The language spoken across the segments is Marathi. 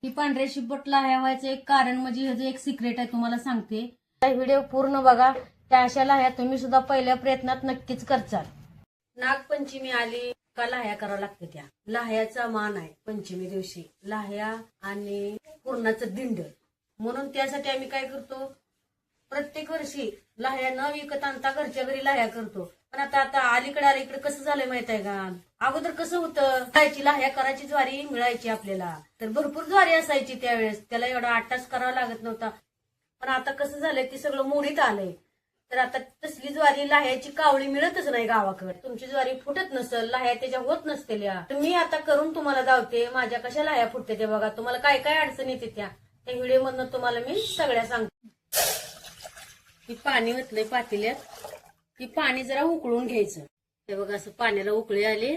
ही पांढऱ्या शिपट लाह्या व्हायचं एक कारण म्हणजे ह्याचं एक सिक्रेट आहे, तुम्हाला सांगते. व्हिडिओ पूर्ण बघा. त्या अशा लाह्या तुम्ही सुद्धा पहिल्या प्रयत्नात नक्कीच करचाल. नागपंचमी आली का लाह्या करावं लागते. त्या लाह्याचा मान आहे पंचमी दिवशी, लाह्या आणि पूर्णाचं दिंड. म्हणून त्यासाठी आम्ही काय करतो, प्रत्येक वर्षी लाह्या न विकत आणता घरच्या घरी लाह्या करतो. पण आता अलीकडे कसं झालंय माहित आहे का, अगोदर कसं होतं, खायची लाह्या करायची ज्वारी मिळायची आपल्याला, तर भरपूर ज्वारी असायची त्यावेळेस, त्याला एवढा आटाच करावा लागत नव्हता. पण आता कसं झालंय, ते सगळं मोडीत आलंय. तर आता तसली ज्वारी लाह्याची कावळी मिळतच नाही गावाकडे. तुमची ज्वारी फुटत नसल, लाह्या त्याच्या होत नसतेल्या. तर मी आता करून तुम्हाला दावते, माझ्या कशा लाह्या फुटते ते बघा. तुम्हाला काय काय अडचण येते त्या व्हिडिओ मधनं तुम्हाला मी सगळ्या सांगते. की पाणी ओतलंय पातेल्यात, की पाणी जरा उकळून घ्यायचं. हे बघा असं पाण्याला उकळी आले.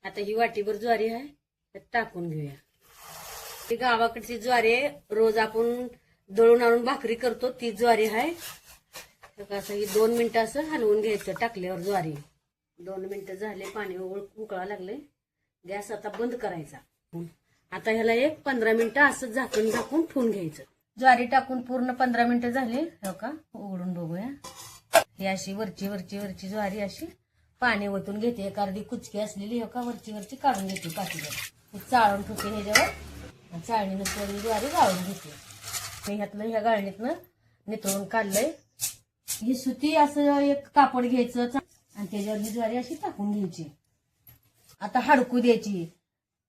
आता ही वाटीभर ज्वारी आहे, त्यात टाकून घेऊया. ती गावाकडची ज्वारी आहे, रोज आपण दळून आणून भाकरी करतो ती ज्वारी आहे. असं ही 2 मिनिटं असं हलवून घ्यायचं टाकल्यावर ज्वारी. 2 मिनिटं झाले, पाणी उकळा लागले. गॅस आता बंद करायचा. आता ह्याला एक 15 मिनिटं असं झाकून ठेवून घ्यायचं. ज्वारी टाकून पूर्ण 15 मिनिटं झाली. हो का, उघडून बघूया. ही अशी वरची ज्वारी अशी पाणी ओतून घेते. एक अर्धी कुचकी असलेली हो का वरची काढून घेते पातेल्यात. चाळून ठेवते ह्याच्यावर. चाळणीनं थोडी ज्वारी गाळून घेते. ह्यातलं ह्या गाळणीतनं नितळून काढलंय. ही सुती असं एक कापड घ्यायचं आणि त्याच्यावर ही ज्वारी अशी टाकून घ्यायची. आता हडकू द्यायची,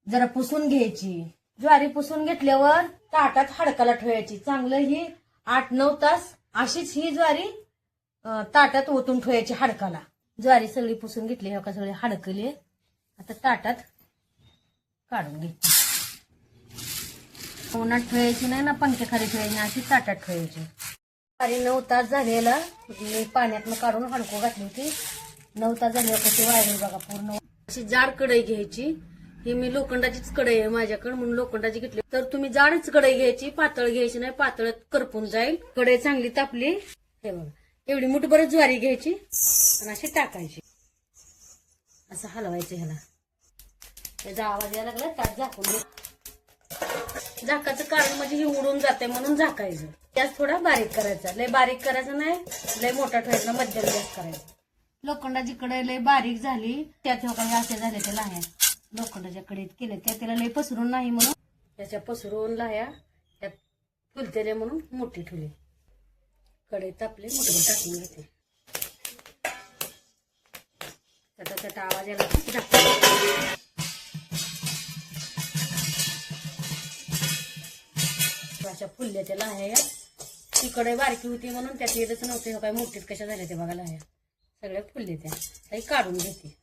जरा पुसून घ्यायची. ज्वारी पुसून घेतल्यावर ताटात हडकाला ठेवायची. चांगलं ही 8-9 तास अशीच ही ज्वारी ताटात ओतून ठेवायची हडकाला. ज्वारी सगळी पुसून घेतली हो का, सगळी हडकली. आता ताटात काढून घ्यायची. उन्हात ठेवायची नाही ना, पंख्याखाली ठेवायची, अशी ताटात ठेवायची. ज्वारी 9 तास झालेला मी पाण्यातनं काढून हडकू घातली होती. 9 तास झाले कशी वाळली बघा पूर्ण. अशी जाड कढई घ्यायची. ही मी लोखंडाचीच कढई आहे माझ्याकडे, म्हणून लोखंडाची घेतली. तर तुम्ही जाडच कढई घ्यायची, पातळ घ्यायची नाही, पातळ करपून जाईल. कढई चांगली तापली. हे बघा एवढी मुठभर ज्वारी घ्यायची आणि अशी टाकायची. असं हलवायचं ह्याला. त्याचा आवाज यायला लागला, त्यात झाकून घे. झाकाचं कारण म्हणजे ही उडून जाते म्हणून झाकायचं. गॅस थोडा बारीक करायचा, लय बारीक करायचा नाही, लय मोठा ठेवायचा, मध्यम गॅस करायचा. लोखंडाची कढई लय बारीक झाली, त्यात काही असे झाले ते लाह्या लोखंडाच्या कढईत केले. त्याला लय पसरून नाही म्हणून त्याच्या पसरून लाह्या त्यात फुलतेले म्हणून मोठी ठेवली. कढई तापली, मोठं टाकून घेते. त्याचा आवाज यायला अशा फुलल्या त्या लाह्या. ती कढई बारकी होती म्हणून त्यात येतच नव्हते. काय मोठीत कशा झाल्या ते बघा लाह्या सगळ्या फुलले. त्या काढून घेते.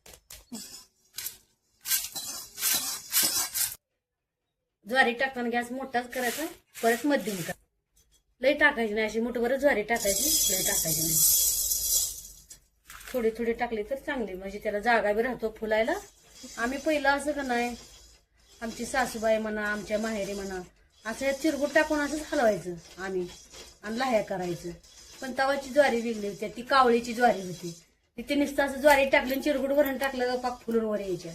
ज्वारी टाकताना गॅस मोठाच करायचा, परत मध्यम करायचा. लय टाकायची नाही, अशी मोठभर ज्वारी टाकायची, लय टाकायची नाही. थोडी थोडी टाकली तर चांगली, म्हणजे त्याला जागा बी राहतो फुलायला. आम्ही पहिलं असं का नाही, आमची सासूबाई म्हणा, आमच्या माहेरी म्हणा, असं चिरगुट टाकून असंच हलवायचं आम्ही आणि लाह्या करायचं. पण तवाची ज्वारी वेगळी होती, ती कावळीची ज्वारी होती. तिथे नुसतं असं ज्वारी टाकलं, चिरगुट भरून टाकलं, पाक फुलून वर यायच्या.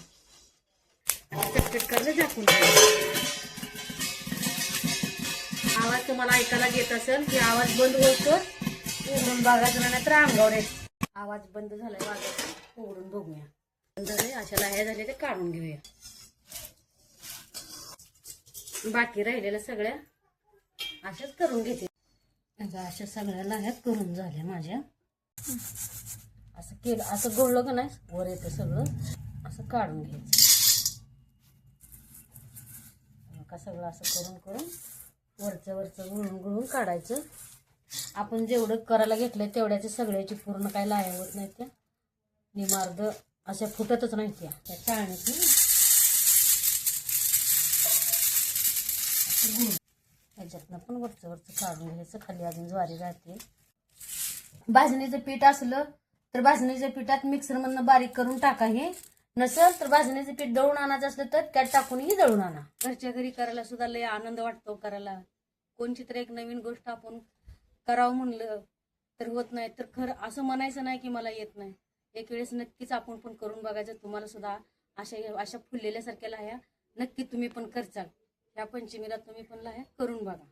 चटचट करलं, झाकून. आवाज तुम्हाला ऐकायला येत असेल की आवाज बंद होतो, उघडून बघायचं नाही तर अंगावर येत. आवाज बंद झालाय, वाजत उघडून बघूया. बंद झाले, अशा लाह्या झाल्या ते काढून घेऊया. बाकी राहिलेल्या सगळ्या अशाच करून घेते. अशा सगळ्या लाह्यात करून झाल्या माझ्या. असं केलं, असं गोळलं का नाही वर येतं सगळं. असं काढून घ्यायचं का, सगळं असं करून वरचं गुळून काढायचं. आपण जेवढं करायला घेतलंय तेवढ्याच्या सगळ्याची पूर्ण काय लाह्या होत नाही. त्या निमार्द अशा फुटतच नाही त्या चाळणीत. त्याच्यातनं पण वरचं काढून घ्यायचं. खाली अजून ज्वारी राहते. भाजणीचं पीठ असलं तर भाजणीच्या पिठात मिक्सर मधनं बारीक करून टाका. हे नसेल तर भाजणीचं पीठ दळून आणायचं असलं तर त्यात टाकूनही दळून आणा. घरच्या घरी करायला सुद्धा लय आनंद वाटतो करायला. कोणची तर एक नवीन गोष्ट आपण करावं म्हणलं तर होत नाही. तर खरं असं म्हणायचं नाही की मला येत नाही. एक वेळेस नक्कीच आपण पण करून बघायचं. तुम्हाला सुद्धा अशा फुललेल्यासारख्या लाह्या नक्की तुम्ही पण करचाल. ह्या पंचमीला तुम्ही पण लाह्या करून बघा.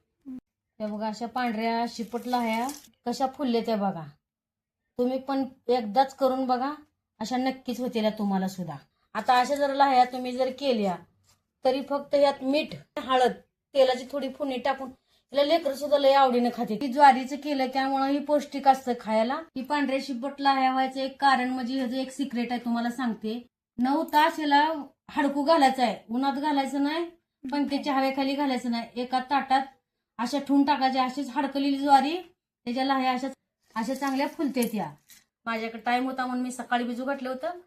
त्या बघा अशा पांढऱ्या शिपट लाह्या कशा फुलले त्या बघा. तुम्ही पण एकदाच करून बघा, अशा नक्कीच होतील तुम्हाला सुद्धा. आता अशा जर लाह्या तुम्ही जर केल्या तरी फक्त यात मीठ, हळद, तेलाची थोडी फोडणी टाकून तिला लेकरं सुद्धा लय आवडीने खाते. ती ज्वारीचं केलं त्यामुळे ही पौष्टिक असतं खायला. ही पांढऱ्या शिपट लाह्या व्हायचं एक कारण म्हणजे ह्याचं एक सिक्रेट आहे, तुम्हाला सांगते. 9 तास याला हडकू घालायचं आहे, उन्हात घालायचं नाही, पंख्याच्या हवेखाली घालायचं नाही. एका ताटात अशा ठेवून टाकायच्या. अशीच हडकलेली ज्वारी त्याच्या लाह्या अशा चांगल्या फुलते त्या. माझ्याकडे टाइम होता म्हणून मी सकाळी भिजू घातलं होतं.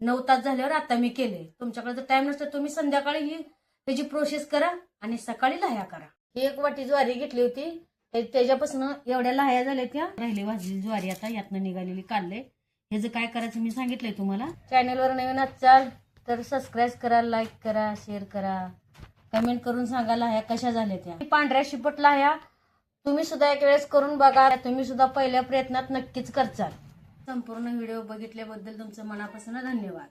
9 तास झाल्यावर आता मी केले. तुमच्याकडे जर टाइम नसतं तुम्ही संध्याकाळी ही त्याची प्रोसेस करा आणि सकाळी लाह्या करा. 1 वाटी ज्वारी घेतली होती, त्याच्यापासून एवढ्या लाह्या झाल्या त्या. राहिली भाजलेली ज्वारी आता यातनं निघालेली काढले. ह्याचं काय करायचं मी सांगितलंय तुम्हाला. चॅनलवर नवीन असाल तर सबस्क्राईब करा, लाईक करा, शेअर करा, कमेंट करून सांगा लाह्या कशा झाल्या त्या. पांढऱ्या शिपट लाह्या तुम्ही सुद्धा एक वेळेस करून बघा. तुम्ही सुद्धा पहिल्या प्रयत्नात नक्कीच करचाल. संपूर्ण व्हिडिओ बघितल्याबद्दल तुमचं मनापासून धन्यवाद.